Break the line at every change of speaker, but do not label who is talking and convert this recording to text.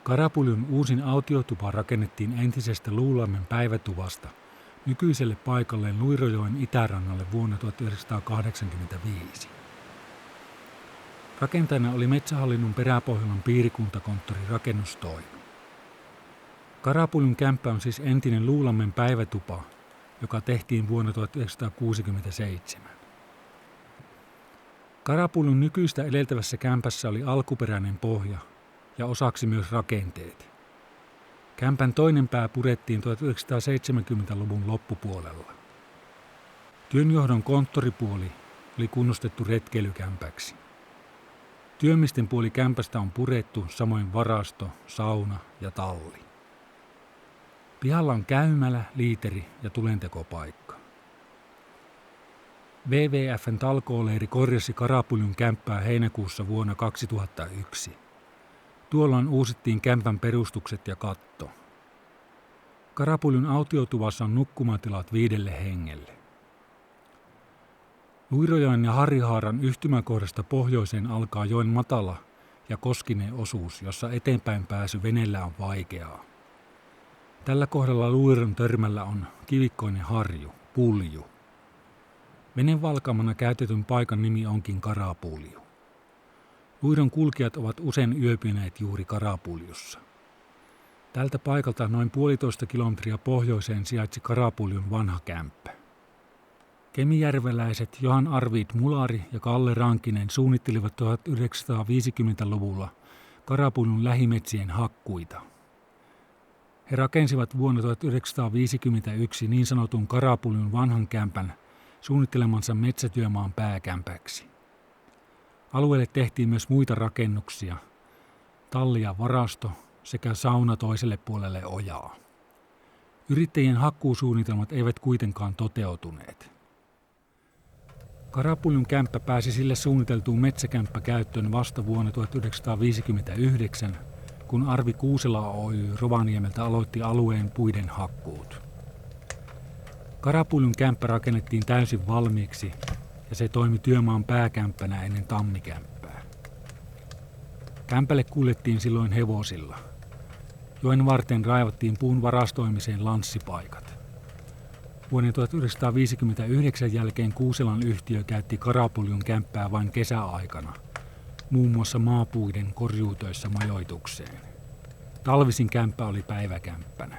Karapuljun uusin autiotupa rakennettiin entisestä Luulammen päivätuvasta nykyiselle paikalleen Luirojoen itärannalle vuonna 1985. Rakentajana oli Metsähallinnon Peräpohjolan piirikuntakonttori Rakennustoimi. Karapuljun kämppä on siis entinen Luulammen päivätupa, joka tehtiin vuonna 1967. Karapuljun nykyistä edeltävässä kämpässä oli alkuperäinen pohja ja osaksi myös rakenteet. Kämpän toinen pää purettiin 1970-luvun loppupuolella. Työnjohdon konttoripuoli oli kunnostettu retkeilykämpäksi. Työmisten puoli kämpästä on purettu, samoin varasto, sauna ja talli. Pihalla on käymälä, liiteri ja tulentekopaikka. WWF:n talkooleiri korjasi Karapuljun kämppää heinäkuussa vuonna 2001. Tuolloin uusittiin kämpän perustukset ja katto. Karapuljun autiotuvassa on nukkumatilat 5 hengelle. Luirojoen ja Harjahaaran yhtymäkohdasta pohjoiseen alkaa joen matala ja koskinen osuus, jossa eteenpäin pääsy veneellä on vaikeaa. Tällä kohdalla Luiron törmällä on kivikkoinen harju, pulju. Venen valkamana käytetyn paikan nimi onkin Karapulju. Luiron kulkijat ovat usein yöpyneet juuri Karapuljussa. Tältä paikalta noin 1,5 kilometriä pohjoiseen sijaitsi Karapuljun vanha kämppä. Kemijärveläiset Johan Arvid Mulari ja Kalle Rankinen suunnittelivat 1950-luvulla Karapuljun lähimetsien hakkuita. He rakensivat vuonna 1951 niin sanotun Karapuljun vanhan kämpän suunnittelemansa metsätyömaan pääkämpäksi. Alueelle tehtiin myös muita rakennuksia, talli ja varasto sekä sauna toiselle puolelle ojaa. Yrittäjien hakkuusuunnitelmat eivät kuitenkaan toteutuneet. Karapuljun kämppä pääsi sille suunniteltuun metsäkämppäkäyttöön vasta vuonna 1959, kun Arvi Kuusela Oy Rovaniemeltä aloitti alueen puiden hakkuut. Karapuljun kämppä rakennettiin täysin valmiiksi ja se toimi työmaan pääkämppänä ennen tammikämppää. Kämpälle kuljettiin silloin hevosilla. Joen varteen raivattiin puun varastoimiseen lanssipaikat. Vuoden 1959 jälkeen Kuuselan yhtiö käytti Karapuljun kämppää vain kesäaikana, muun muassa maapuiden korjuutöissä majoitukseen. Talvisin kämppä oli päiväkämppänä.